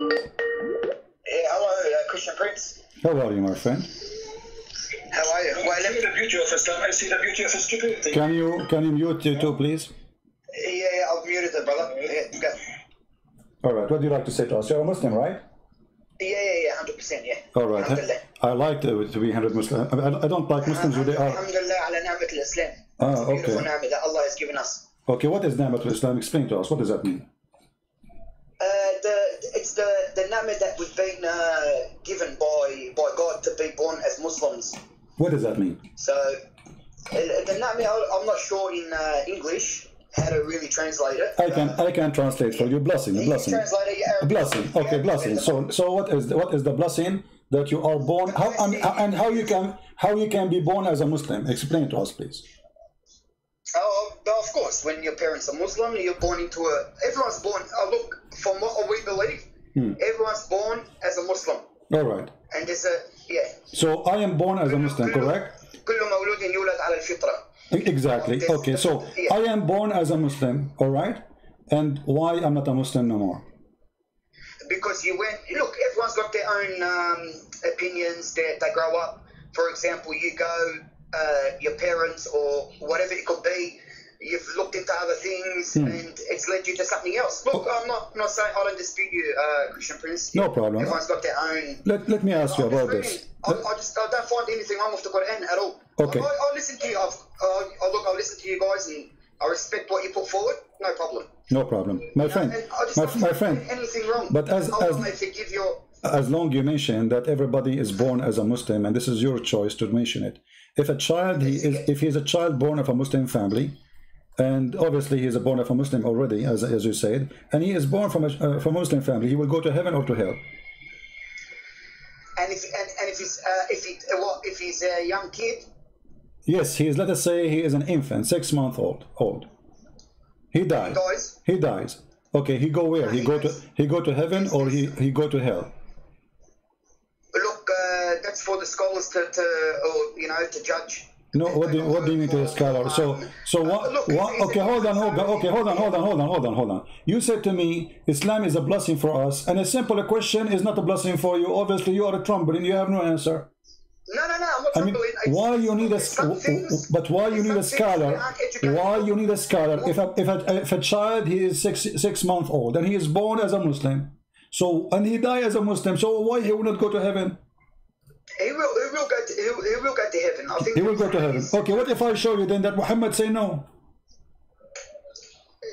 Yeah, hello, Christian Prince. How are you, my friend? How are you? Well, I see the beauty of Islam. I see the beauty of stupidity. Can you mute you too, please? yeah, I've muted it, brother. Yeah, go. All right. What do you like to say to us? You're a Muslim, right? Yeah, 100%, yeah. All right. I like to be 100 Muslim. I don't like Muslims who they are. Alhamdulillah ala ni'mat al-Islam. Okay. Beautiful ni'mat that Allah has given us. Okay, what is ni'mat al-Islam? Explain to us. What does that mean? It's the ni'mat that we've been given by God to be born as Muslims. What does that mean? So, the ni'mat, I'm not sure in English how to really translate it. I can translate for you. Blessing, a blessing. A blessing. Okay, blessing. So what is the blessing that you are born? How you can be born as a Muslim? Explain to us, please. Oh, of course. When your parents are Muslim, you're born into a. Everyone's born. Look, from what we believe, everyone's born as a Muslim. All right. And there's a So I am born as a Muslim, correct? كل مولود يولد على الفطرة. Exactly. Okay, so I am born as a Muslim, all right? And why I'm not a Muslim no more? Because you went, look, everyone's got their own opinions that they grow up. For example, you go, your parents or whatever it could be, you've looked into other things and it's led you to something else. Look, I'm not saying I don't dispute you, Christian Prince. No problem. Everyone's got their own. Let me ask you about this. I don't find anything wrong with the Quran at all. Okay. I listen to you. I listen to you guys and I respect what you put forward. No problem. No problem. My friend. My friend. Anything wrong. But as long you mention that everybody is born as a Muslim and this is your choice to mention it. If he is a child born of a Muslim family, and obviously he is born of a Muslim already, as you said, and he is born from a Muslim family, he will go to heaven or to hell. And if he's a young kid? Yes, he is. Let us say he is an infant, 6 months old. He dies. He dies. Okay, he go where? He go to heaven or he go to hell? Look, that's for the scholars to judge. No, what do you mean to a scholar? So what? Okay, hold on. You said to me, Islam is a blessing for us, and a simple question is not a blessing for you. Obviously, you are a trembling. You have no answer. No, I'm not trembling. Why you need a scholar? Why you need a scholar? If a child he is six months old and he is born as a Muslim, and he die as a Muslim, so why he will not go to heaven? He will go to heaven. I think he will go to heaven. Okay, what if I show you then that Muhammad say no?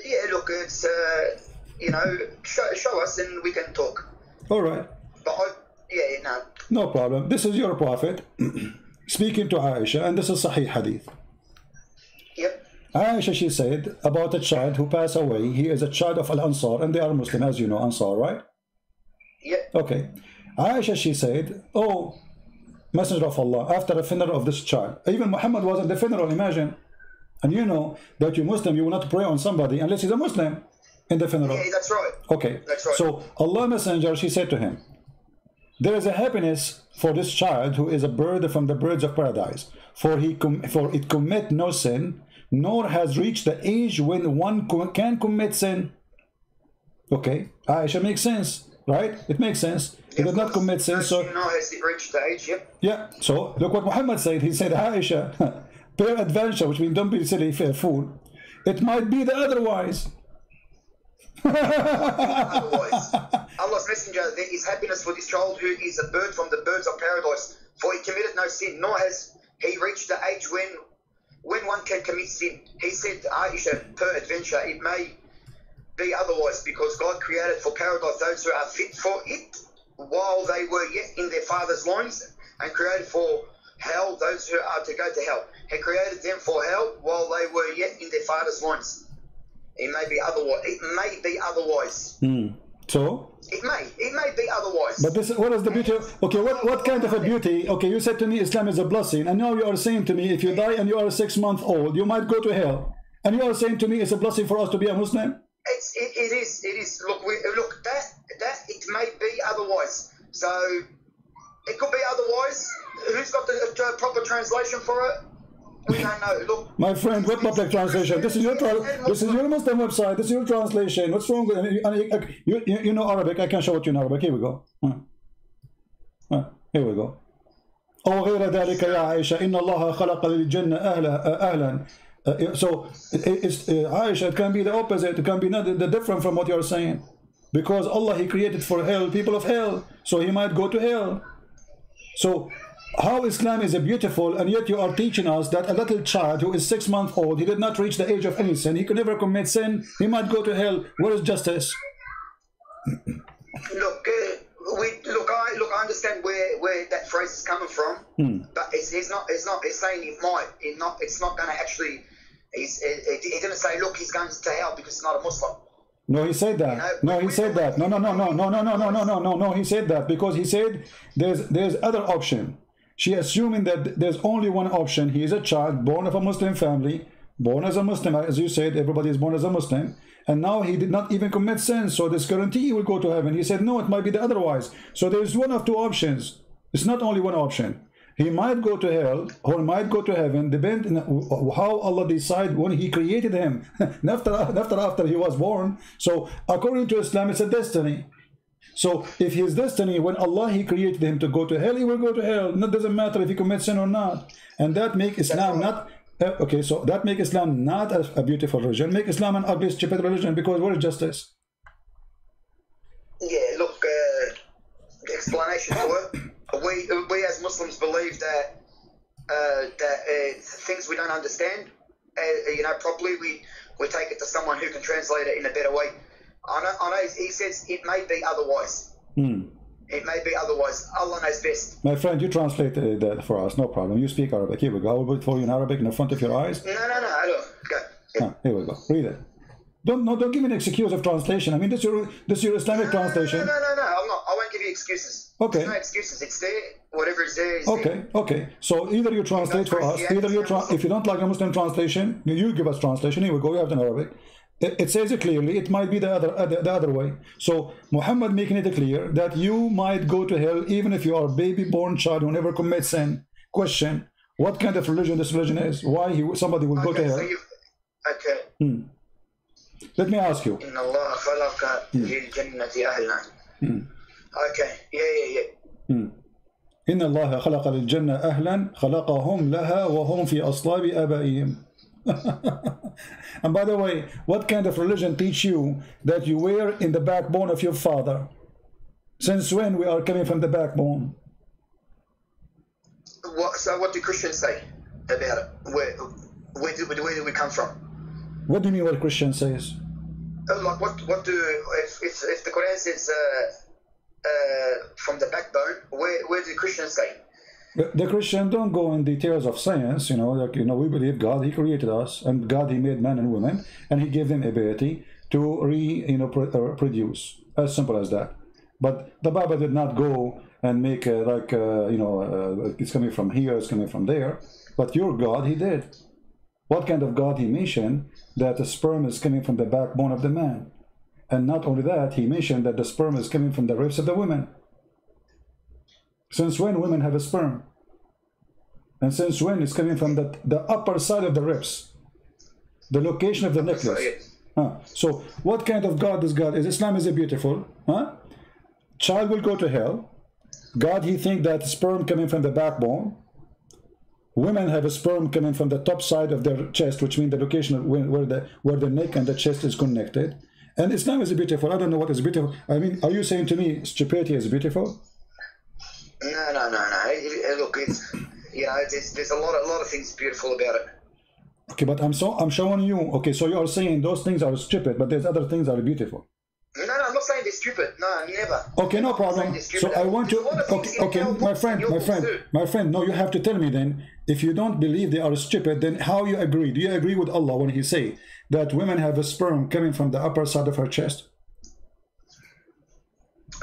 Yeah, look, it's show us and we can talk. All right. But no problem. This is your prophet speaking to Aisha, and this is Sahih Hadith. Yep. Aisha, she said about a child who passed away. He is a child of Al-Ansar, and they are Muslim, as you know, Ansar, right? Yep. Okay. Aisha, she said, oh, Messenger of Allah, after the funeral of this child, even Muhammad was at the funeral, imagine. And you know that you're Muslim, you will not pray on somebody unless he's a Muslim in the funeral. Yeah, that's right. Okay. That's right. So Allah Messenger, she said to him, there is a happiness for this child who is a bird from the birds of paradise, for it commit no sin, nor has reached the age when one can commit sin. Okay, Aisha, makes sense, right? It makes sense. He did not commit sin, so has it reached the age? Yep. Yeah. So look what Muhammad said. He said, Aisha, peradventure, which means don't be silly, fair fool. It might be the otherwise. Otherwise, Allah's messenger, there is happiness for this child who is a bird from the birds of paradise, for he committed no sin, nor has he reached the age when one can commit sin. He said, Aisha, peradventure, it may be otherwise, because God created for paradise those who are fit for it while they were yet in their father's loins, and created for hell those who are to go to hell. He created them for hell while they were yet in their father's loins. It may be otherwise. It may be otherwise. So? It may be otherwise. But this, what is the beauty? Okay, what kind of a beauty? Okay, you said to me Islam is a blessing, and now you are saying to me if you die and you are 6 months old, you might go to hell. And you are saying to me it's a blessing for us to be a Muslim? It is. Look, that it may be otherwise. So it could be otherwise. Who's got the proper translation for it? We don't know. Look, my friend, what public translation? This is your Muslim website. This is your translation. What's wrong with you know Arabic? I can show it to you in Arabic. Here we go. Here we go. أو غير ذلك يا عائشة إن الله خلق للجنة أهلا. So it's Aisha, it can be the opposite. It can be not the different from what you're saying, because Allah, He created for hell people of hell, so He might go to hell. So how Islam is beautiful, and yet you are teaching us that a little child who is 6 months old, he did not reach the age of any sin, he could never commit sin, he might go to hell. Where is justice? Look, I understand where that phrase is coming from, but it's saying he might. It's not going to actually. He didn't say, look, he's going to hell because he's not a Muslim. No, he said that. You know, no, he said that. No. He said that because he said there's other option. She assuming that there's only one option. He is a child born of a Muslim family, born as a Muslim, as you said. Everybody is born as a Muslim, and now he did not even commit sin. So this guarantee he will go to heaven. He said no, it might be the otherwise. So there is one of two options. It's not only one option. He might go to hell or might go to heaven, depending on how Allah decide when He created him, after he was born. So according to Islam, it's a destiny. So if his destiny, when Allah He created him to go to hell, he will go to hell. It doesn't matter if he commits sin or not. And that make Islam not okay. So that make Islam not a beautiful religion. Make Islam an ugly, stupid religion. Because where is justice? Yeah, look, the explanation for it. We as Muslims believe that things we don't understand, properly, we take it to someone who can translate it in a better way. I know he says it may be otherwise. It may be otherwise. Allah knows best. My friend, you translate that for us, no problem. You speak Arabic. Here we go. I will put it for you in Arabic in the front of your eyes. No. Look, go. Yeah. Here we go. Read it. Don't give me an excuse of translation. I mean, this is your Islamic translation. No. I'm not. I won't give you excuses. Okay. There's no excuses. It's there. Whatever is there is there. Okay. So either you translate for us, either you if you don't like a Muslim translation, you give us translation. Here we go. We have it in Arabic. It says it clearly. It might be the other way. So Muhammad making it clear that you might go to hell even if you are a baby born child who never commits sin. Question: what kind of religion this religion is? Why somebody will go to hell? Okay. Let me ask you. Okay. Yeah. إن الله خلق للجنة أهلا خلقهم لها وهم في أصلاب آبائهم. And by the way, what kind of religion teach you that you were in the backbone of your father? Since when we are coming from the backbone? So what do Christians say about it? Where do we come from? What do you mean what Christian says? Like what do if the Quran says from the backbone, where do Christians say? The Christian don't go in details of science, we believe God, He created us, and God, He made man and woman, and He gave them ability to produce. As simple as that. But the Bible did not go and make it's coming from here, it's coming from there. But your God, He did. What kind of God He mentioned? That the sperm is coming from the backbone of the man. And not only that, He mentioned that the sperm is coming from the ribs of the women. Since when women have a sperm? And since when it's coming from the upper side of the ribs? The location of the necklace. So what kind of God is God? Islam is beautiful? Child will go to hell. God, He think that sperm coming from the backbone. Women have a sperm coming from the top side of their chest, which means the location of where the neck and the chest is connected. And Islam is beautiful. I don't know what is beautiful. I mean, are you saying to me stupidity is beautiful? No. Look, there's a lot of things beautiful about it. Okay, but I'm showing you. Okay, so you are saying those things are stupid, but there's other things that are beautiful. No, I'm not saying they're stupid. No, never. Okay, no problem. So I want to. Okay, my friend. No, you have to tell me then. If you don't believe they are stupid, then how you agree? Do you agree with Allah when He say that women have a sperm coming from the upper side of her chest?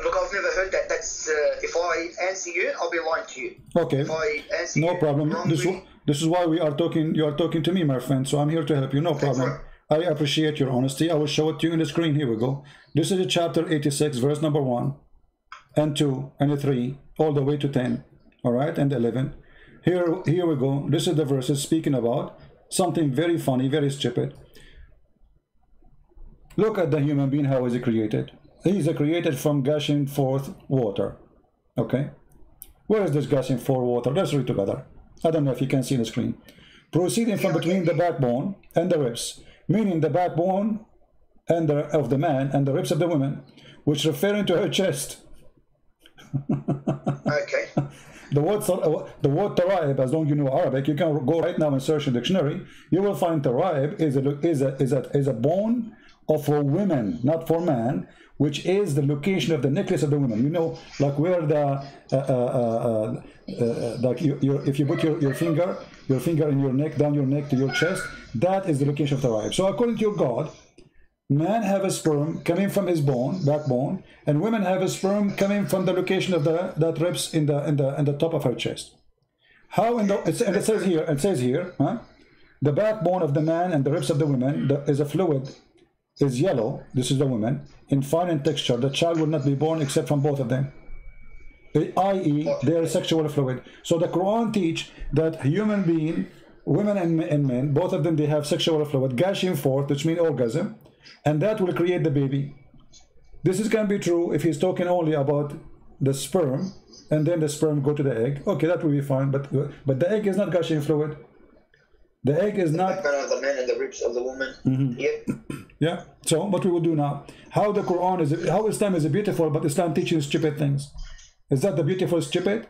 Look, I've never heard that. That's if I answer you, I'll be lying to you. Okay. If I answer no problem. This is why we are talking. You are talking to me, my friend. So I'm here to help you. No problem. I appreciate your honesty. I will show it to you on the screen. Here we go. This is chapter 86, verse number 1 and 2 and 3, all the way to 10. All right, and 11. Here we go. This is the verses speaking about something very funny, very stupid. Look at the human being, how is he created? He is created from gushing forth water. Okay, where is this gushing forth water? Let's read together. I don't know if you can see the screen. Proceeding from between the backbone and the ribs, meaning the backbone and of the man and the ribs of the woman, which referring to her chest. Okay. The word taraib, as long as you know Arabic, you can go right now and search in the dictionary. You will find taraib is a bone of a woman, not for man, which is the location of the necklace of the woman. You know, like where the like if you put your finger in your neck, down your neck to your chest, that is the location of taraib. So according to your God, man have a sperm coming from his backbone, and women have a sperm coming from the location of that ribs in the top of her chest. How and it says here, huh? The backbone of the man and the ribs of the woman is a fluid, is yellow. This is the woman in fine in texture. The child will not be born except from both of them, i.e. their sexual fluid. So the Quran teach that human being, women and men, both of them, they have sexual fluid gushing forth, which means orgasm, and that will create the baby. This is can be true if he's talking only about the sperm, and then the sperm go to the egg. Okay, that will be fine, but the egg is not gushing fluid. The egg is not. The of the man and the ribs of the woman. Yep. Yeah. So what we will do now? How the Quran is? How Islam is beautiful, but Islam teaching stupid things. Is that the beautiful stupid?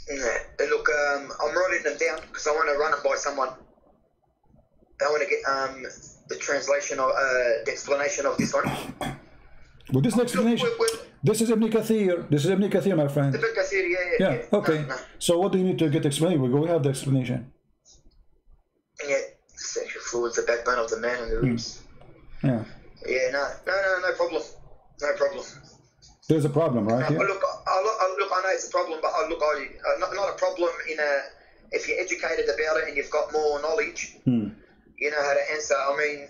Look, I'm writing them down because I want to run them by someone. I want to get the translation of the explanation of this one. Well, this explanation. This is Ibn Kathir. This is Ibn Kathir, my friend. Ibn Kathir, yeah. Okay. No. So what do you need to get explained? We have the explanation. Yeah, sexual fluids, the backbone of the man and the ribs. Yeah. Yeah. No problem. No problem. There's a problem, right? Yeah. Look, I know it's a problem, but not a problem in a. If you're educated about it and you've got more knowledge, you know how to answer. I mean,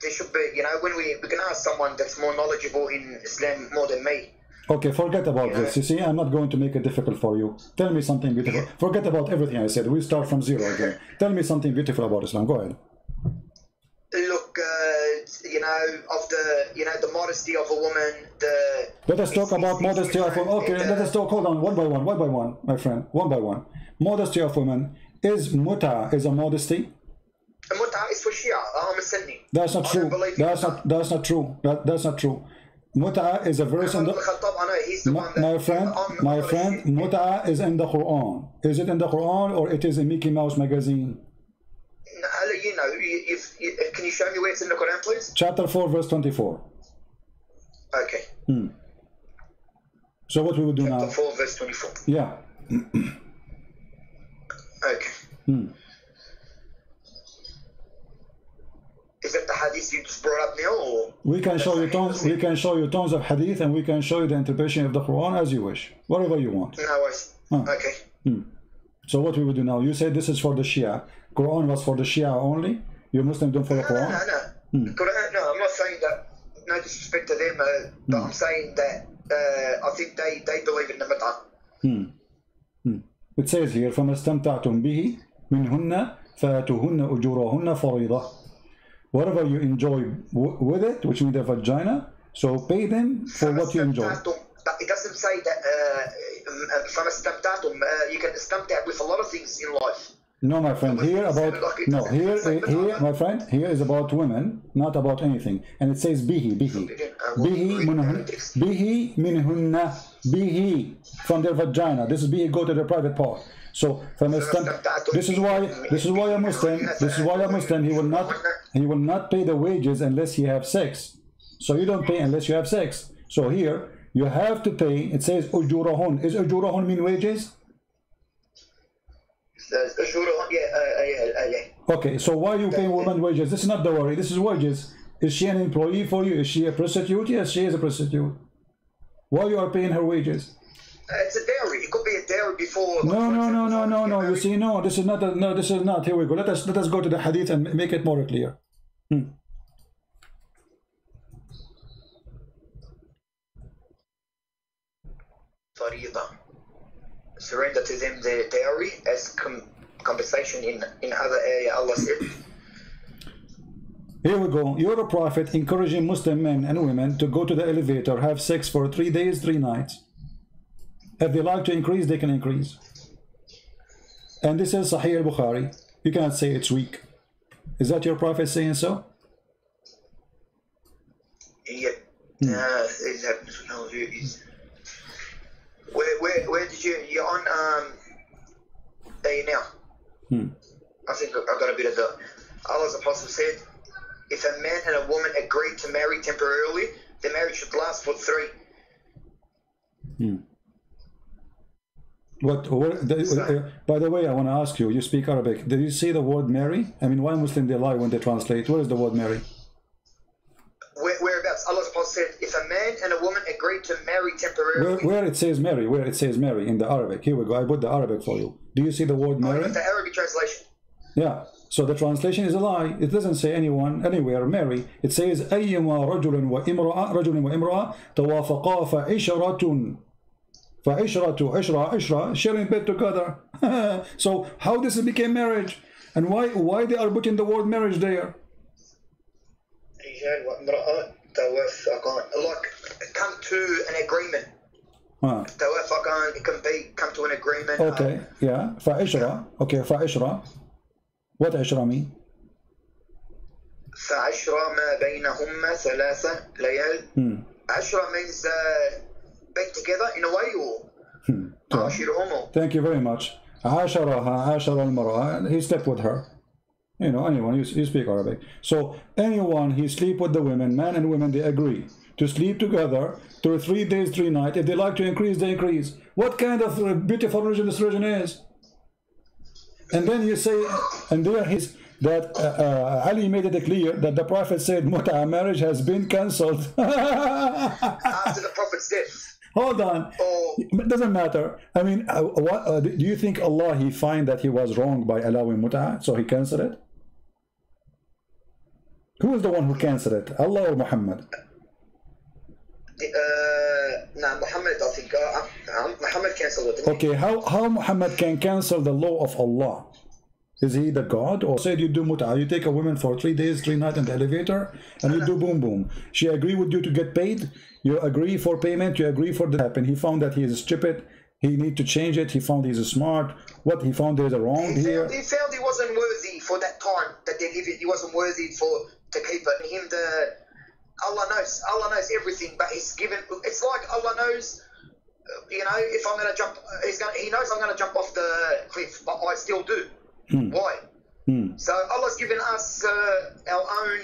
there should be, you know, when we can ask someone that's more knowledgeable in Islam more than me. Okay, forget about this. You see, I'm not going to make it difficult for you. Tell me something beautiful. Yeah. Forget about everything I said. We start from zero again. Tell me something beautiful about Islam. Go ahead. Look, you know, the modesty of a woman. Let us talk about modesty of women. Okay, let us talk. Hold on, one by one, my friend, one by one. Modesty of women is a modesty. Muta is for Shia. I'm a Sunni. That's not true. That's not true. That's not true. Muta is a verse in the. My friend, Muta is in the Quran. Is it in the Quran or it is in Mickey Mouse magazine? You know, can you show me where it's in the Quran, please? Chapter 4, verse 24. Okay. So what we will do now? Chapter 4, verse 24. Yeah. Okay. Is that the hadith you just brought up now, or we can show you tons? We can show you tons of hadith, and we can show you the interpretation of the Quran as you wish, whatever you want. No worries. Okay. So what we will do now? You said this is for the Shia. Quran was for the Shia only. You Muslim don't follow Quran. No, I'm not saying that. No disrespect to them, but I'm saying that I think they believe in the Muta. It says here, فَمَا اسْتَمْتَعْتُمْ بِهِ مِنْهُنَّ فَآتُوهُنَّ أُجُورَهُنَّ فَرِيضَةً. Whatever you enjoy with it, which means the vagina, so pay them for what you enjoy. It doesn't say that فَمَا اسْتَمْتَعْتُمْ you can istamta' with a lot of things in life. No, my friend, here my friend, here is about women, not about anything. And it says bihi from their vagina. This is bihi, go to the private part. So this is why a Muslim, he will not pay the wages unless he have sex. So you don't pay unless you have sex. So here you have to pay. It says ujurahun. Is ujurahun mean wages? Okay, so why are you paying women wages? This is not the worry. This is wages. Is she an employee for you? Is she a prostitute? Yes, she is a prostitute. Why you are paying her wages? It's a dowry. It could be a dowry before. No. You see, no. This is not. No, this is not. Here we go. Let us go to the hadith and make it more clear. Farida. surrender to them their dowry as compensation in other area. Allah said. Here we go. You're a prophet encouraging Muslim men and women to go to the elevator, have sex for 3 days, 3 nights. If they like to increase, they can increase. And this is Sahih al-Bukhari. You cannot say it's weak. Is that your prophet saying so? Yep. It happens with no views. Where did you're on there you now? I think I've got a bit of the Allah's apostle said, if a man and a woman agree to marry temporarily, the marriage should last for 3. By the way, I want to ask you, you speak Arabic. Did you say the word marry? I mean, why Muslim they lie when they translate? What is the word marry? Whereabouts? Allah's apostle said, if a man and a woman agree to marry temporarily. Where it says marry, in the Arabic. Here we go. I put the Arabic for you. Do you see the word marry? The Arabic translation. Yeah. So the translation is a lie. It doesn't say anyone, anywhere, marry. It says أيما رجل وامرأة توافقا فعشرة sharing bed together. So how this became marriage? And why they are putting the word marriage there? Like come to an agreement. It can be come to an agreement. Okay, yeah. فعشرة. Okay, فعشرة. What عشرة mean? فعشرة ما بينهما 3 ليال. عشرة means being together in a way or Thank you very much. عاشرها المرأة. He slept with her. You know, anyone, you speak Arabic. So anyone he sleep with the women, man and women, they agree to sleep together through 3 days, 3 nights. If they like to increase, they increase. What kind of beautiful religion this religion is? And then you say, and there is that Ali made it clear that the Prophet said Mut'a marriage has been cancelled. After the Prophet's death. Hold on. It doesn't matter. I mean, do you think Allah, he find that he was wrong by allowing Mut'a, so he cancelled it? Who is the one who cancelled it? Allah or Muhammad? No, Muhammad, I think. Muhammad cancelled it. Okay, how Muhammad can cancel the law of Allah? Is he the God? Or said you do Mut'a, you take a woman for 3 days, 3 nights in the elevator, and you do boom boom. She agree with you to get paid, you agree for payment, you agree for the happen. He found that he is stupid, he need to change it, he found he's smart. What he found there's a wrong here. He found he wasn't worthy for that time that they live in. He wasn't worthy to keep it. Allah knows everything, but he's given. It's like Allah knows, you know, if I'm going to jump, he knows I'm going to jump off the cliff, but I still do. Why? So Allah's given us our own,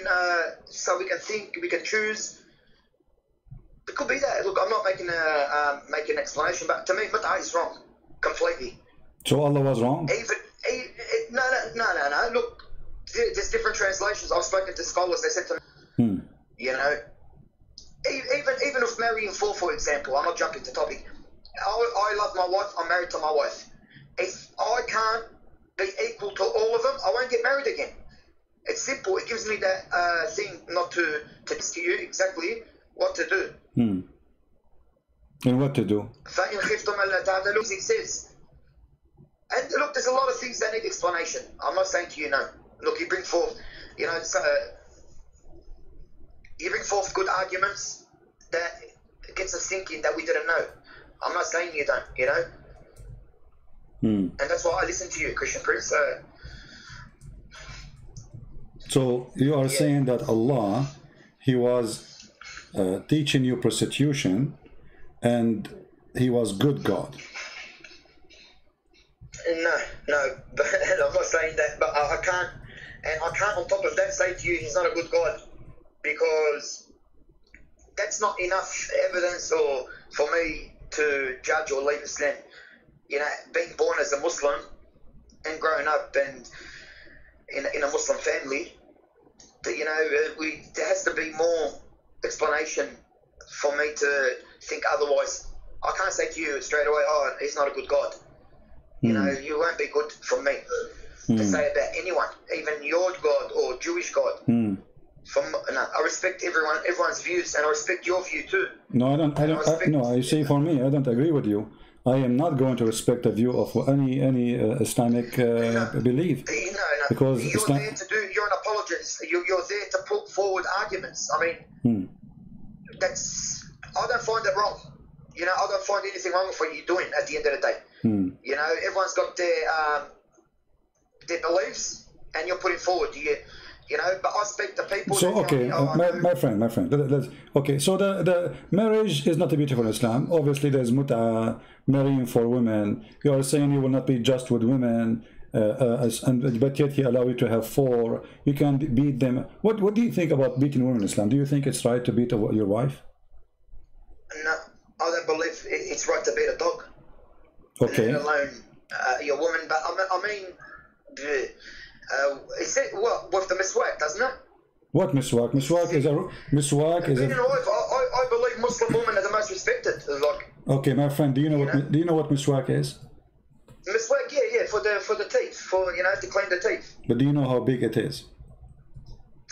so we can think, we can choose. It could be that. Look, I'm not making an explanation, but to me, Mut'a is wrong completely. So Allah was wrong? No. Look, there's different translations. I've spoken to scholars. They said to me, you know, even if marrying for example, I'm not jumping to topic. I love my wife. I'm married to my wife. If I can't be equal to all of them, I won't get married again. It's simple. It gives me that thing not to tell you exactly what to do. And what to do? It says. And look, there's a lot of things that need explanation. I'm not saying to you no. Look, you bring forth, you know, you bring forth good arguments that gets us thinking that we didn't know. I'm not saying you don't, you know. And that's why I listen to you, Christian Prince. So you are saying that Allah, he was teaching you prostitution, and he was good God. No, but I'm not saying that. But I can't on top of that say to you he's not a good God, because that's not enough evidence or for me to judge or leave Islam. You know, being born as a Muslim and growing up and in a Muslim family, you know, there has to be more explanation for me to think otherwise. I can't say to you straight away, oh, he's not a good God. You know, you won't be good from me to say about anyone, even your God or Jewish God. I respect everyone's views, and I respect your view too. No, I don't. No, I say for me, I don't agree with you. I am not going to respect the view of any Islamic belief. No. Because you're an apologist. You're there to put forward arguments. I mean, I don't find it wrong. You know, I don't find anything wrong with what you're doing at the end of the day. You know, everyone's got their beliefs, and you're putting forward. You know, but I speak to people. So okay, my friend. Okay, so the marriage is not beautiful in Islam. Obviously, there's mut'a, marrying for women. You are saying you will not be just with women, but yet He allow you to have 4. You can beat them. What do you think about beating women in Islam? Do you think it's right to beat your wife? No, I don't believe it's right to beat a dog. Okay. Let alone your woman, but I mean. Is it what with the miswak, doesn't it? What miswak? Miswak is a I believe Muslim women are the most respected. Like, okay, my friend, do you know what miswak is? Miswak, yeah, for the teeth, to clean the teeth. But do you know how big it is?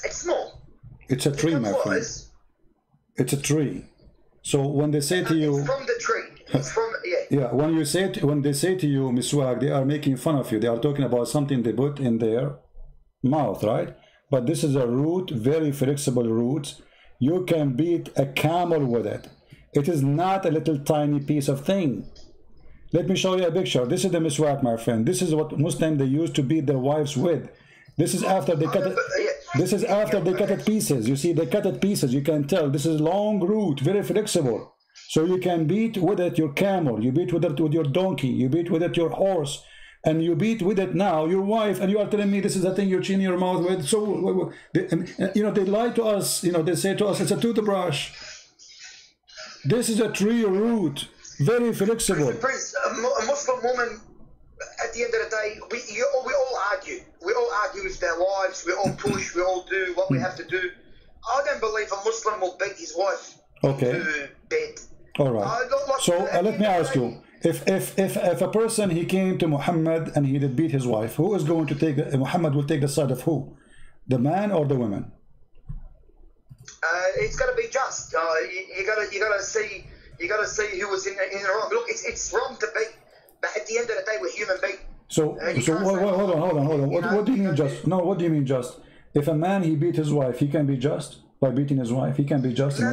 It's small. It's a tree, my friend. It's a tree. So when they say to you, it's from the tree. It's from when they say to you miswak, they are making fun of you. They are talking about something they put in their mouth, right? But this is a root, very flexible root. You can beat a camel with it. It is not a little tiny piece of thing. Let me show you a picture. This is the miswak, my friend. This is what Muslims they used to beat their wives with. This is after they cut it. This is after they cut it pieces. You see, they cut it pieces. You can tell this is long root, very flexible. So you can beat with it your camel, you beat with it with your donkey, you beat with it your horse, and you beat with it now your wife, and you are telling me this is the thing you're chin your mouth with. So they lie to us. They say to us it's a toothbrush. This is a tree root, very flexible. Prince, a Muslim woman, at the end of the day, we all argue. We all argue with their wives. We all push. We all do what we have to do. I don't believe a Muslim will beat his wife to bed. All right. So let me ask you: if a person he came to Muhammad and he did beat his wife, who is going to take? Muhammad will take the side of who? The man or the woman? It's got to be just. You gotta see who was in the wrong. Look, it's wrong to beat, but at the end of the day, we're human beings. So hold on. What do you mean just? No, what do you mean just? If a man he beat his wife, he can be just by beating his wife. He can be just. No.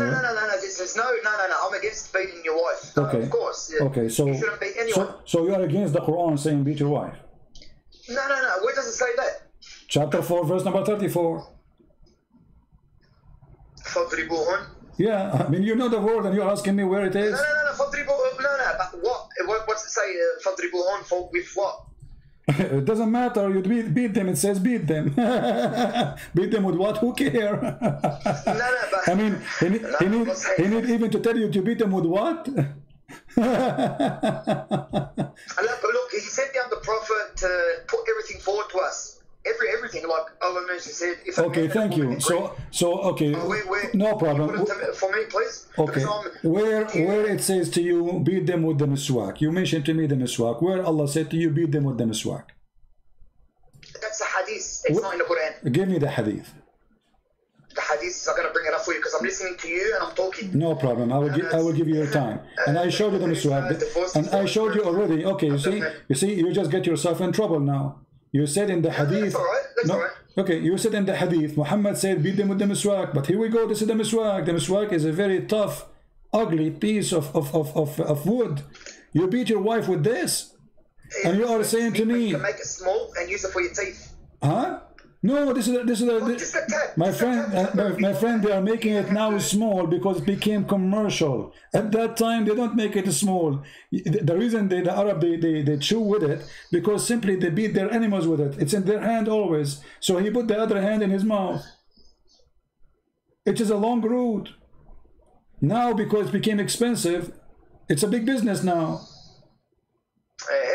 I'm against beating your wife. Okay. Of course. Yeah. Okay. So you shouldn't beat anyone. So you are against the Quran saying beat your wife? No. Where does it say that? Chapter 4, verse number 34. فَضْرِبُوهُنْ. Yeah, I mean you know the word and you're asking me where it is. No. فَضْرِبُوهُنْ. No. But what's it say? فَضْرِبُوهُنْ for with what? It doesn't matter. You beat them. It says beat them. Beat them with what? Who care? But I mean, he need even to tell you to beat them with what? Look, he sent down the prophet to put everything forward to us. Everything, like Allah said. Okay, thank you. So okay, no problem. For me, please. Okay, where it says to you, beat them with the miswak. You mentioned to me the miswak. Where Allah said to you, beat them with the miswak. That's a hadith. It's not in the Quran. Give me the hadith. The hadith, I'm going to bring it up for you because I'm listening to you and I'm talking. No problem. I will give you your time. And I showed you the miswak. And I showed you already. Okay, you see, you just get yourself in trouble now. You said in the hadith. That's all right. Okay, you said in the hadith, Muhammad said beat them with the miswak. But here we go. This is the miswak. The miswak is a very tough, ugly piece of wood. You beat your wife with this, and you are saying to me, you can make it small and use it for your teeth. Huh? No, this is my friend. They are making it now small because it became commercial. At that time, they don't make it small. The reason the Arab they chew with it because simply they beat their animals with it. It's in their hand always. So he put the other hand in his mouth. It is a long route. Now because it became expensive, it's a big business now.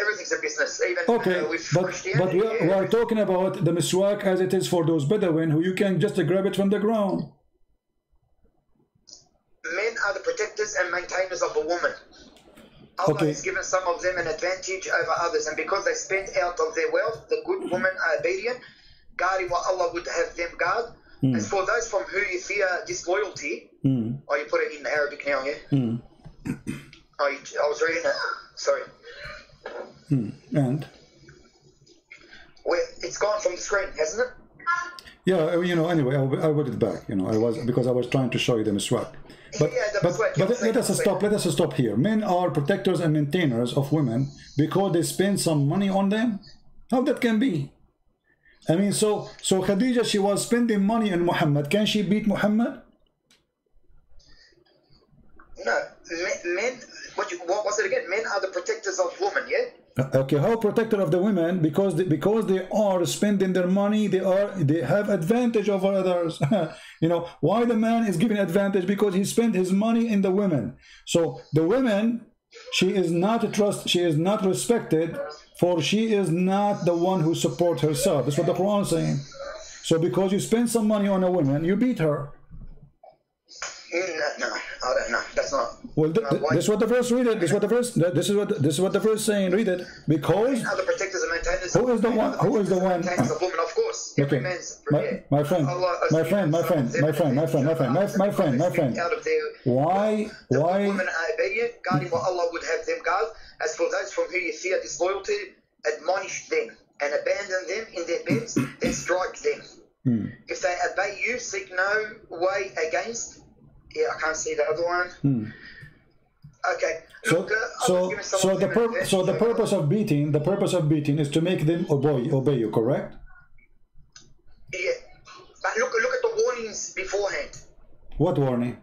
Everything's a business, even with Christianity. But we are talking about the miswak as it is for those Bedouin who you can just grab it from the ground. Men are the protectors and maintainers of the woman. Allah has given some of them an advantage over others, and because they spend out of their wealth, the good women are obedient, guarding what Allah would have them guard. As for those from who you fear disloyalty, you put it in Arabic now, yeah? I was reading it. Sorry. And? Well, it's gone from the screen, hasn't it? Yeah, you know, anyway, I put it back, you know, because I was trying to show you the miswak. But, let us stop here. Men are protectors and maintainers of women because they spend some money on them? How that can be? I mean, so Khadija, she was spending money on Muhammad. Can she beat Muhammad? No, men. What was it again? Men are the protectors of women. Yeah. Okay, how protector of the women? Because they are spending their money. They have advantage over others. You know why the man is given advantage? Because he spent his money in the women. So the women, she is not respected, for she is not the one who supports herself. That's what the Quran is saying. So because you spend some money on a woman, you beat her. No, I don't know. That's not. Well, this is what the verse. Read it. This is what the verse saying. Read it. Because other protectors and maintainers. Who is the one? Who is the one? Of women, of course. Okay. My friend. Why? Women are obedient, guarding what Allah would have them guard. As for those from whom you fear disloyalty, admonish them and abandon them in their beds, then strike them. If they obey you, seek no way against. Yeah, I can't see the other one. Okay. Look, the purpose of beating is to make them obey you, correct? Yeah. But look at the warnings beforehand. What warning?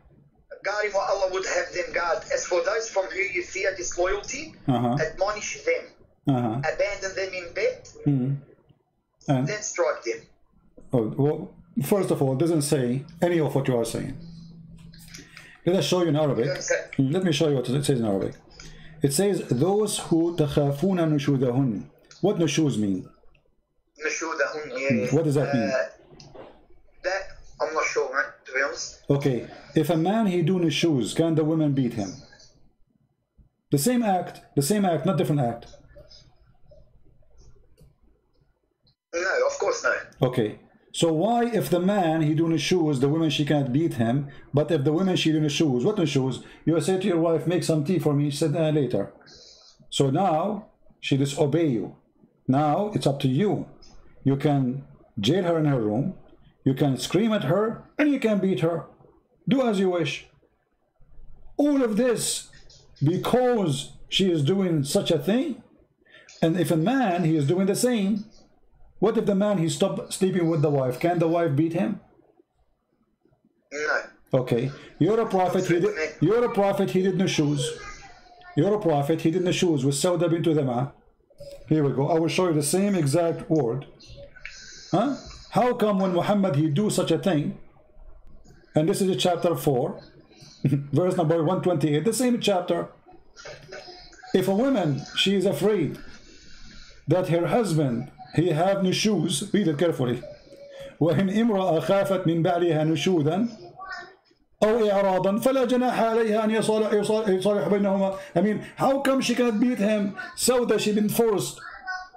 Guarding what Allah would have them guard. As for those from whom you fear disloyalty, admonish them. Abandon them in bed, and then strike them. Oh, well, first of all, it doesn't say any of what you are saying. Let us show you in Arabic. Let me show you what it says in Arabic. It says, those who تخافون نشوذهن. What nushuz mean? Nushudahun, yeah. What does that mean? That, I'm not sure, man, to be honest. Okay, if a man he do nushuz, can the women beat him? The same act, not different act. No, of course no. Okay. So why, if the man he doing shoes, the women she can't beat him, but if the women she doing shoes, what shoes? You say to your wife, make some tea for me. She said later. So now she disobey you. Now it's up to you. You can jail her in her room, you can scream at her, and you can beat her. Do as you wish. All of this because she is doing such a thing. And if a man he is doing the same. What if the man he stopped sleeping with the wife? Can the wife beat him? No. Okay. You're a prophet. He did no shoes. You're a prophet. He did no shoes with Sauda bint Dama. Here we go. I will show you the same exact word. Huh? How come when Muhammad he do such a thing? And this is chapter 4, verse number 128. The same chapter. If a woman she is afraid that her husband he have nushuz, read it carefully. وإن امرأة خافت من بعلها نشوذا أو إعراضا فلا جناح عليها أن يصالح بينهما. I mean, how come she cannot beat him? So that she been forced.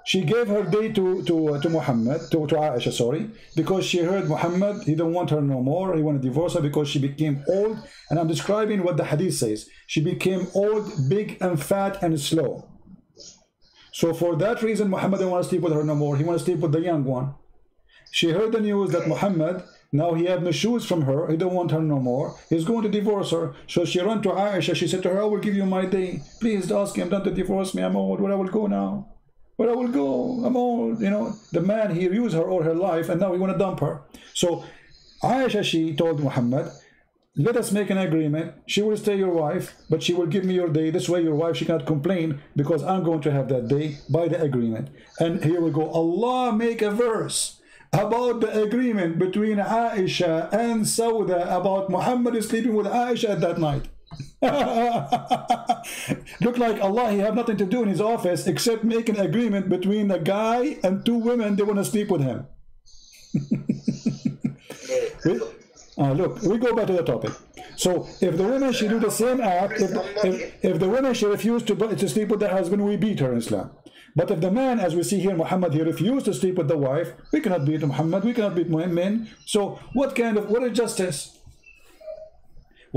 She gave her day to Muhammad, to Aisha, sorry, because she heard Muhammad, he don't want her no more. He want to divorce her because she became old. And I'm describing what the hadith says. She became old, big and fat and slow. So for that reason, Muhammad didn't want to sleep with her no more. He wanted to sleep with the young one. She heard the news that Muhammad, now he have no shoes from her. He don't want her no more. He's going to divorce her. So she ran to Aisha. She said to her, I will give you my day. Please ask him not to divorce me. I'm old. Where I will go now? Where I will go? I'm old. You know, the man, he used her all her life and now he want to dump her. So Aisha, she told Muhammad, let us make an agreement. She will stay your wife, but she will give me your day. This way your wife, she cannot complain because I'm going to have that day by the agreement. And here we go. Allah make a verse about the agreement between Aisha and Sauda about Muhammad sleeping with Aisha at that night. Look like Allah, he have nothing to do in his office except make an agreement between a guy and two women. They want to sleep with him. Look, we go back to the topic. So if the woman she do the same act, if the woman she refused to sleep with the husband, we beat her in Islam. But if the man, as we see here, Muhammad, he refused to sleep with the wife, we cannot beat Muhammad, we cannot beat men. So what is justice?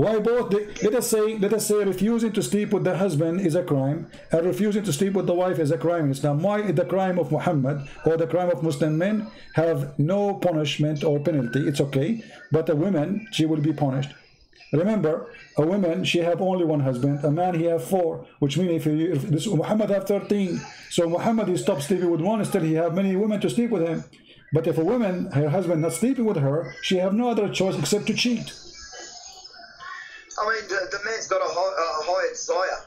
Why both? Let us say refusing to sleep with the husband is a crime, and refusing to sleep with the wife is a crime in Islam. Why is the crime of Muhammad or the crime of Muslim men have no punishment or penalty? It's okay, but a woman, she will be punished. Remember, a woman, she have only one husband. A man, he have 4, which means if this Muhammad have 13. So Muhammad, he stopped sleeping with one, still he have many women to sleep with him. But if a woman, her husband not sleeping with her, she have no other choice except to cheat. I mean, the man's got a higher desire,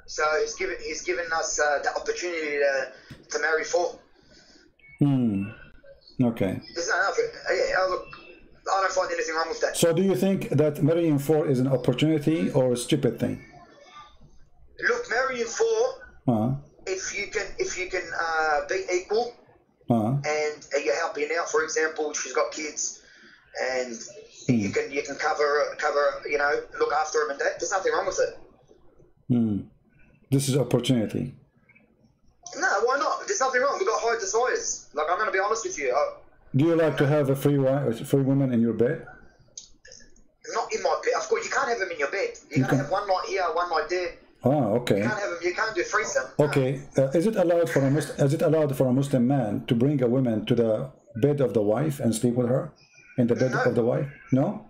so he's given us the opportunity to marry 4. Okay. There's no enough. Yeah, look, I don't find anything wrong with that. So do you think that marrying 4 is an opportunity or a stupid thing? Look, marrying 4, if you can be equal, and you're helping out. For example, she's got kids, and you can cover, you know, look after them and that. There's nothing wrong with it. This is opportunity. No, why not? There's nothing wrong. We've got high desires. Like, I'm going to be honest with you. Do you like to have a free woman in your bed? Not in my bed. Of course, you can't have them in your bed. You're going to have one night here, one night there. Okay. You can't have them. You can't do threesome. Okay. Is it allowed for a Muslim man to bring a woman to the bed of the wife and sleep with her in the bed of the wife? No.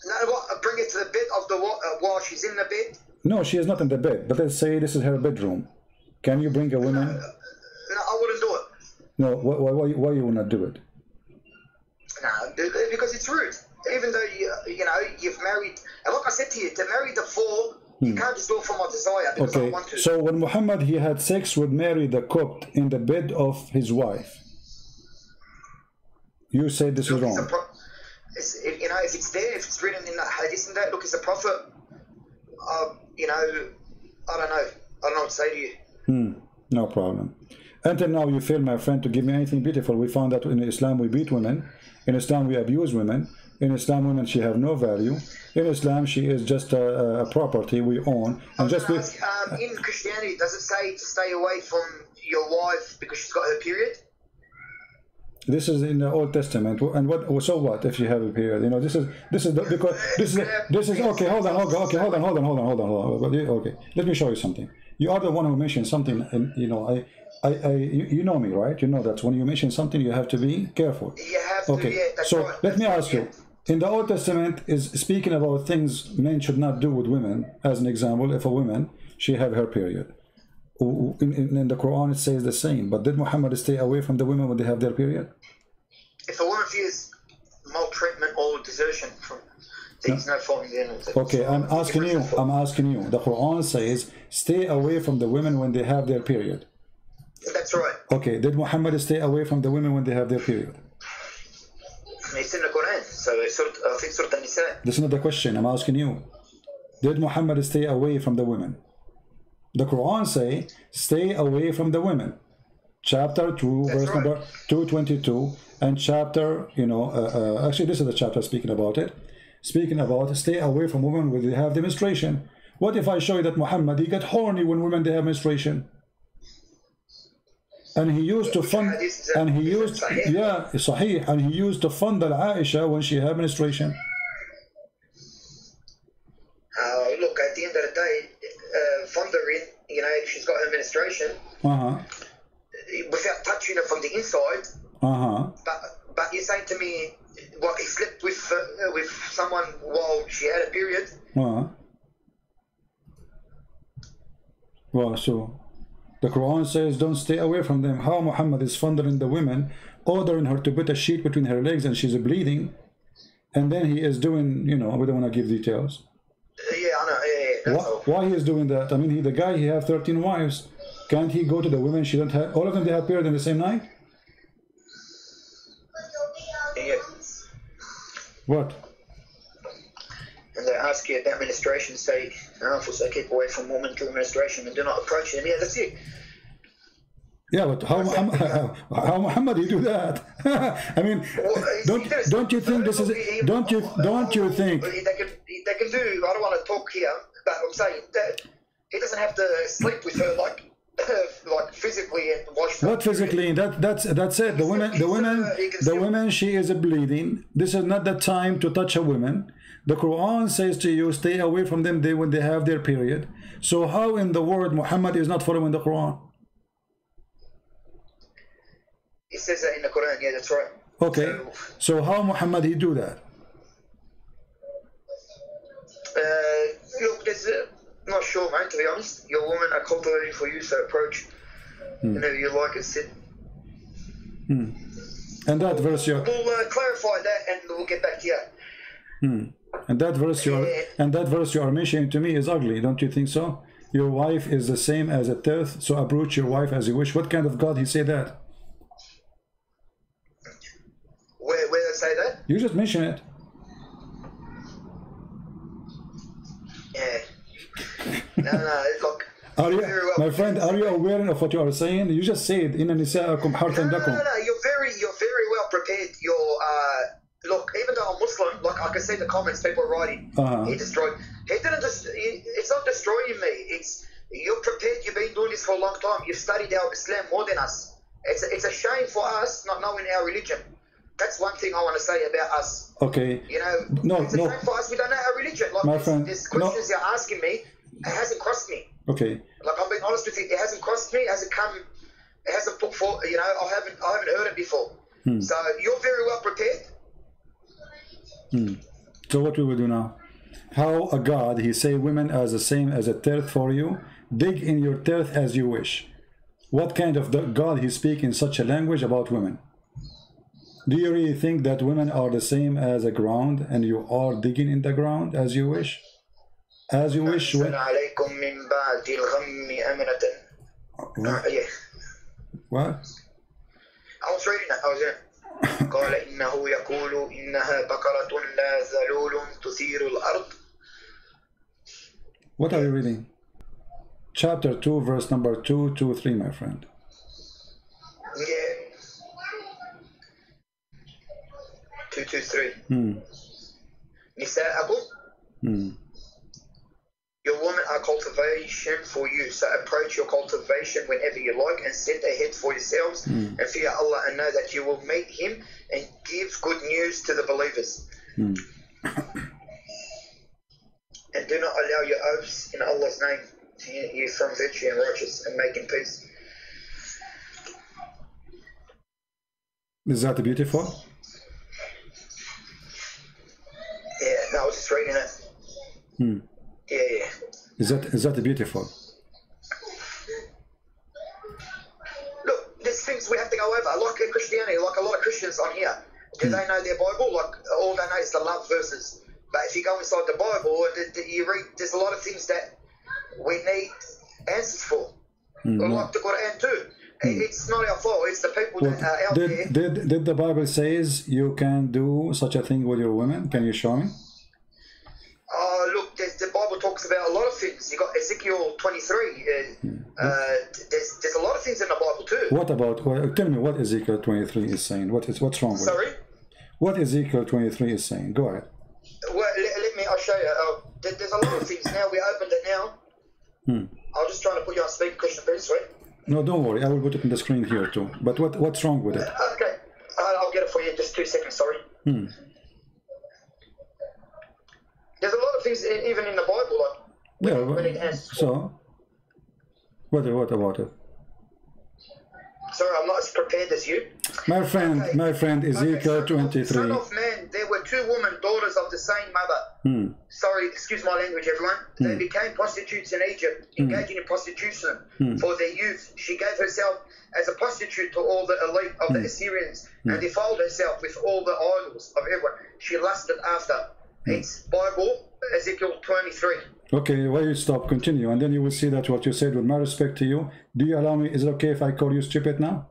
No. What? Bring it to the bed of the while she's in the bed. No, she is not in the bed. But let's say this is her bedroom. Can you bring a woman? No, I wouldn't do it. No. Why you will not do it? No, because it's rude. Even though you know you've married, and like I said to you, to marry the 4, you can't just do it for my desire because I want to. So when Muhammad he had sex with Mary the Copt in the bed of his wife, you say this is wrong. You know, if it's there, if it's written in the Hadith and that, look, it's a prophet. You know, I don't know what to say to you. No problem. Until now, you fail, my friend, to give me anything beautiful. We found that in Islam we beat women. In Islam we abuse women. In Islam, women, she have no value. In Islam, she is just a property we own. And just in Christianity, does it say to stay away from your wife because she's got her period? This is in the Old Testament. And what? So what if she have a period? You know, this is okay. Hold on. Okay, let me show you something. You are the one who mentioned something, and you know, you know me, right? You know that when you mention something, you have to be careful. You have to. Okay. Yeah, that's so right. let me ask you. In the Old Testament is speaking about things men should not do with women. As an example, if a woman, she have her period. In the Quran it says the same. But did Muhammad stay away from the women when they have their period? If a woman fears maltreatment or desertion, there's no fault in the end. Okay, I'm asking you. The Quran says stay away from the women when they have their period. That's right. Okay, did Muhammad stay away from the women when they have their period? It's in the Quran, so I think Surah An-Nisa. This is not the question, I'm asking you. Did Muhammad stay away from the women? The Quran say, stay away from the women. Chapter 2, That's verse right. number 222, and chapter, you know, actually this is the chapter speaking about it. Speaking about stay away from women when they have the menstruation. What if I show you that Muhammad, he got horny when women they have menstruation? And he used to fund, and he used, yeah, Sahih, and he used to fund Aisha when she had menstruation. Look, at the end of the day, fundering, you know, if she's got her menstruation, without touching her from the inside, but you're saying to me, what, he slept with someone while she had a period? Well, so the Quran says don't stay away from them. How Muhammad is fondling the women, ordering her to put a sheet between her legs and she's bleeding, and then he is doing, you know, we don't want to give details. Yeah, I know. Yeah, why he is doing that? I mean, the guy, he have 13 wives. Can't he go to the women? She don't have, all of them, they have period in the same night? Yeah. What? And they ask you about menstruation, say, so keep away from women during menstruation and do not approach them. Yeah, that's it. Yeah, but how Muhammad he do that? I mean, don't you think this is? Don't you think? They can do. I don't want to talk here, but I'm saying that he doesn't have to sleep with her like physically and watch. What physically? That's it. The women. She is bleeding. This is not the time to touch a woman. The Quran says to you, stay away from them when they have their period. So how in the world Muhammad is not following the Quran? It says that in the Quran, yeah, that's right. Okay, so how Muhammad he do that? Look, there's not sure, mate, to be honest. Your woman are cultivating for you, so approach whenever you like it, sit. And that verse We'll clarify that and we'll get back to you. And that verse you are mentioning to me is ugly, don't you think so? Your wife is the same as a tenth, so approach your wife as you wish. What kind of God he say that? Where they say that? You just mention it. Yeah. No, look. Are you, my friend, are you aware of what you are saying? You just said, "Inna nisa'akum harthun lakum." No, you're very well prepared. Look, even though I'm Muslim, like I can see the comments people are writing. He destroyed. He didn't just. It's not destroying me. You're prepared. You've been doing this for a long time. You've studied our Islam more than us. It's a shame for us not knowing our religion. That's one thing I want to say about us. Okay. You know, it's a shame for us. We don't know our religion. Like my friend, there's questions you're asking me. It hasn't crossed me. Okay. Like I'm being honest with you, it hasn't crossed me. It hasn't come. It hasn't put forth. You know, I haven't heard it before. So you're very well prepared. So what we will do now? How a God he say women as the same as a tenth for you? Dig in your tenth as you wish. What kind of God he speak in such a language about women? Do you really think that women are the same as a ground and you are digging in the ground as you wish? As you wish. What? I was reading that. I was there. قال إنه يقول إنها بقرة لا ذلول تثير الأرض. What are you reading? Chapter 2, verse number 223, my friend. Yeah. 223. نساءكم. Your women are cultivation for you, so approach your cultivation whenever you like and set ahead for yourselves and fear Allah and know that you will meet Him and give good news to the believers. And do not allow your oaths in Allah's name to hinder you from virtue and righteous and making peace. Is that beautiful? Yeah, no, I was just reading it. Yeah. Is that beautiful? Look, there's things we have to go over. Like in Christianity, like a lot of Christians on here, do they know their Bible? Like all they know is the love verses. But if you go inside the Bible, you read. There's a lot of things that we need answers for. Like the Quran too. It's not our fault. It's the people that are out there. Did the Bible says you can do such a thing with your women? Can you show me? Look, the Bible talks about a lot of things. You got Ezekiel 23. There's a lot of things in the Bible too. What about? Tell me what Ezekiel 23 is saying. What's wrong with it? Sorry? What Ezekiel 23 is saying? Go ahead. Well, I'll show you. There's a lot of things now. We opened it now. I'm just trying to put you on speaker, Christian Prince, right? No, don't worry. I will put it on the screen here too. But what's wrong with it? Okay. I'll get it for you in just 2 seconds. Sorry. There's a lot of things, even in the Bible, like so. What about it? Sorry, I'm not as prepared as you. My friend, Ezekiel 23. Son of man, there were 2 women, daughters of the same mother. Sorry, excuse my language, everyone. They became prostitutes in Egypt, engaging in prostitution for their youth. She gave herself as a prostitute to all the elite of the Assyrians and defiled herself with all the idols of everyone. She lusted after. It's Bible, Ezekiel 23. Okay, why you stop? Continue, and then you will see that what you said, with my respect to you. Do you allow me? Is it okay if I call you stupid now?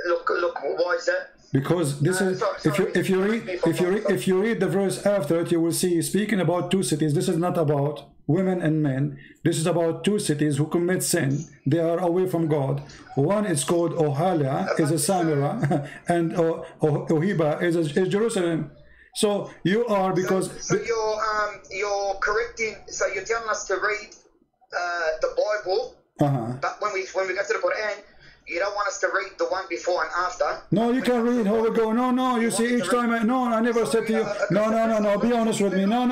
Look, why is that? Because this is if you read the verse after it, you will see speaking about 2 cities. This is not about women and men. This is about 2 cities who commit sin. They are away from God. One is called Ohalia, is a Samira, and Ohiba is Jerusalem. So you are because so you're correcting. So you're telling us to read the Bible, but when we go to the Quran, You don't want us to read the one before and after. No, you can read. How we go? No. You see, each time I never said to you. No. Be honest with me. No.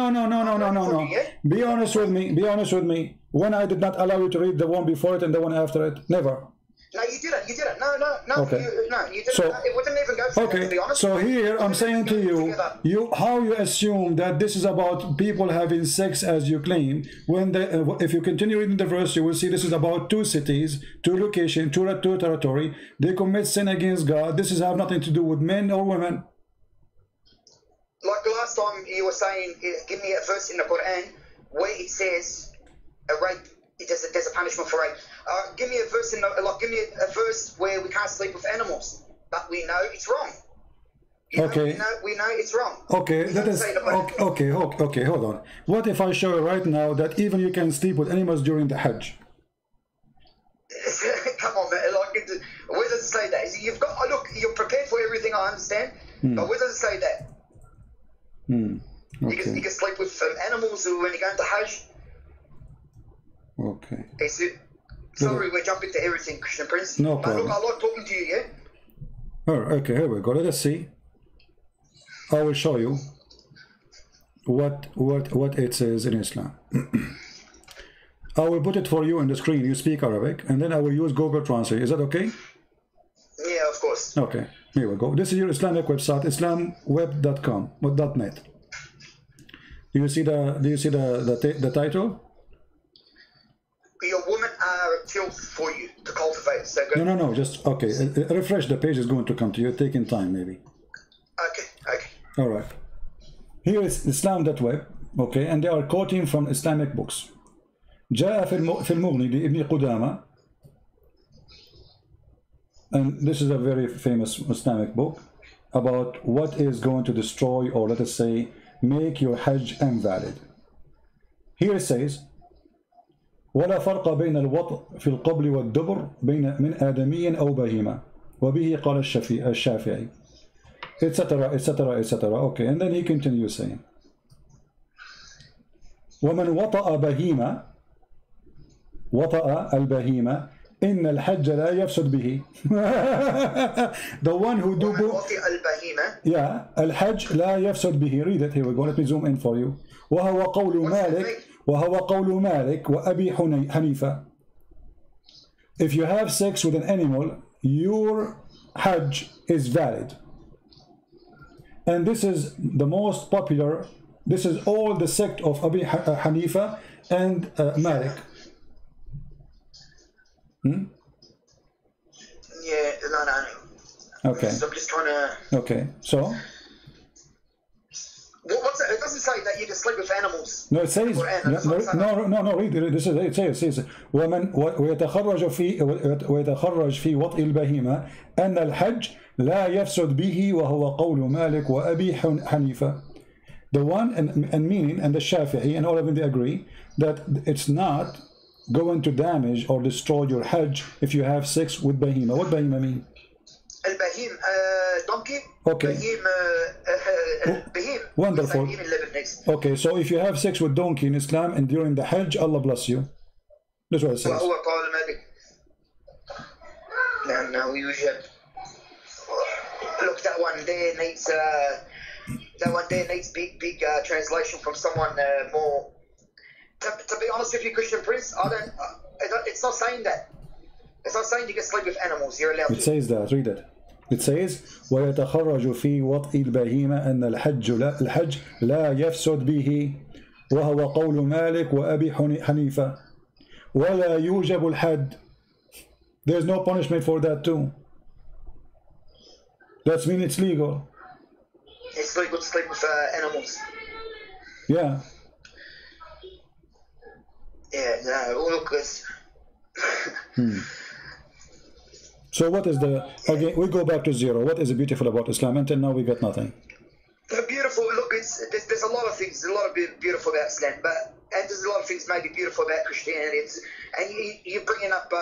Be honest with me. Be honest with me. When I did not allow you to read the one before it and the one after it, never. No, you didn't. No. Okay. You didn't. So, it wouldn't even go for that, to be honest. So here I'm saying to you, how you assume that this is about people having sex as you claim, when if you continue reading the verse, you will see this is about two cities, two locations, two territory. They commit sin against God. This is have nothing to do with men or women. Like last time you were saying, give me a verse in the Quran where it says a rape. There's a punishment for rape. Give me a verse give me a verse where we can't sleep with animals, but we know it's wrong. We know it's wrong. Okay, okay, hold on. What if I show you right now that even you can sleep with animals during the Hajj? Come on, man. Where does it say that? You've got look. You're prepared for everything. I understand, but where does it say that? Okay. You can sleep with animals when you're going to Hajj. Okay. Sorry, we're jumping to everything, Christian Prince. No problem. But look, I like talking to you, yeah? Alright, okay, here we go. Let us see. I will show you what it says in Islam. I will put it for you on the screen. You speak Arabic, and then I will use Google Translate. Is that okay? Yeah, of course. Okay, here we go. This is your Islamic website, islamweb.com, .net. Do you see the title? Your women are killed for you to cultivate. So go. No. Just okay. Refresh the page is going to come to you. Taking time, maybe. Okay. All right. Here is Islam.web. Okay, and they are quoting from Islamic books. جاء في المغني لابن قدامة. And this is a very famous Islamic book about what is going to destroy, or let us say, make your Hajj invalid. Here it says, ولا فرق بين الوطء في القبل والدبر بين من آدمي أو بهيمة وبه قال الشافعي etc. Okay, and then he continues saying ومن وطأ بهيمة وطأ البهيمة إن الحج لا يفسد به. The one who do yeah, الحج لا يفسد به. Read it. Here we go. Let me zoom in for you. وهو قول مالك وأبي حنيفة. If you have sex with an animal, your Hajj is valid. And this is the most popular. This is all the sect of Abi Hanifa and Malik. Yeah, no. Okay. So I'm just trying to. Okay, so. What's it? It doesn't say that you can sleep with animals. No, it says. No. Read it. This is it. It says. ومن ويتخرج في وطء البهيمة أن الحج لا يفسد به وهو قول مالك وأبي حنيفة. The one and meaning and the Shafi'i and all of them, they agree that it's not going to damage or destroy your Hajj if you have sex with bahima. What bahima mean? Al-bahim, donkey. Okay. Bahim. Wonderful. Okay, so if you have sex with donkey in Islam and during the Hajj, Allah bless you. That's what it says. No, we should. Look, that one there needs big translation from someone more. To be honest with you, Christian Prince, it's not saying that. It's not saying you can sleep with animals. You're allowed to. It says that. Read it. It says ويتخرج في وطء البهيمة أن الحج لا يفسد به وهو قول مالك وأبي حنيفة ولا يوجب الحد. There's no punishment for that too. That means it's legal. It's legal to sleep with animals. Yeah. Yeah, no, look, So what is again, we go back to zero. What is beautiful about Islam? Until now we got nothing. Beautiful, look, there's a lot of things, there's a lot of beautiful about Islam, and there's a lot of things maybe beautiful about Christianity, and you're bringing up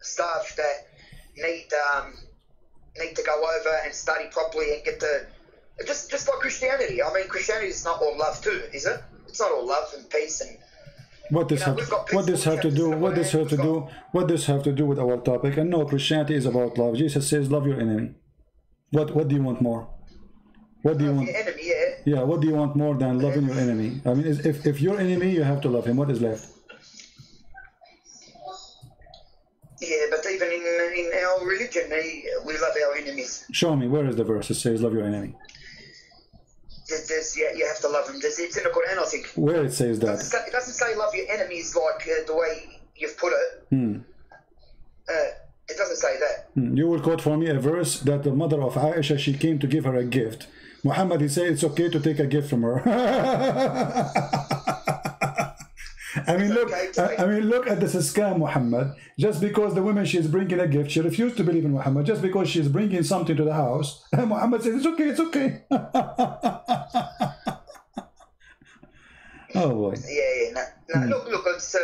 stuff that need to go over and study properly and get the, just like Christianity. I mean, Christianity is not all love too, is it? It's not all love and peace and What this have to do? What this have to do? What this have to do with our topic? And no, Christianity is about love. Jesus says, "Love your enemy." What do you want more? What do you want? Enemy, yeah. What do you want more than loving your enemy? I mean, if your enemy, you have to love him. What is left? Yeah, but even in our religion, we love our enemies. Show me, where is the verse that says love your enemy? You have to love them. It's in the Quran, I think. Where it says that? It doesn't say love your enemies like the way you've put it. It doesn't say that. You will quote for me a verse that the mother of Aisha, she came to give her a gift. Muhammad, he said it's okay to take a gift from her. I mean, look at this scam, Muhammad. Just because the woman, she's bringing a gift, she refused to believe in Muhammad. Just because she's bringing something to the house, and Muhammad says, it's okay, it's okay. Oh, boy. Yeah. No, look, it's,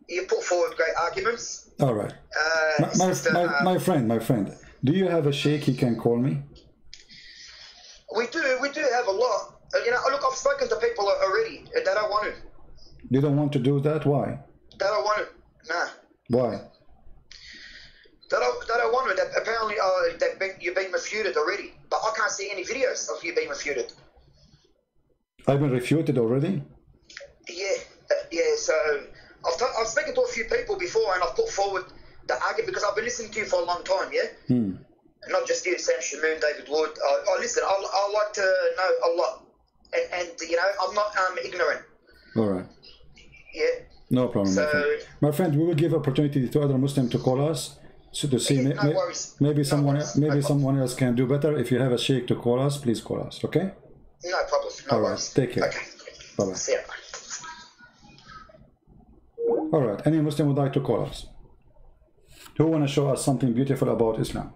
you put forward great arguments. All right. My friend, do you have a sheikh he can call me? We do have a lot. You know, look, I've spoken to people already that don't want to. You don't want to do that? Why? They don't want it. Nah. Why? They don't want it. Apparently, you've been refuted already. But I can't see any videos of you being refuted. I've been refuted already? Yeah. So I've spoken to a few people before, and I've put forward the argument because I've been listening to you for a long time. Yeah. Not just you, Sam Shamoon, David Wood. Listen. I like to know a lot, and you know, I'm not ignorant. All right. Yeah. No problem, my friend. We will give opportunity to other Muslims to call us to see. Maybe someone else can do better. If you have a sheikh to call us, please call us. Okay. No problem. No worries. Take care. Okay. Bye bye. See ya. All right. Any Muslim would like to call us? Who want to show us something beautiful about Islam?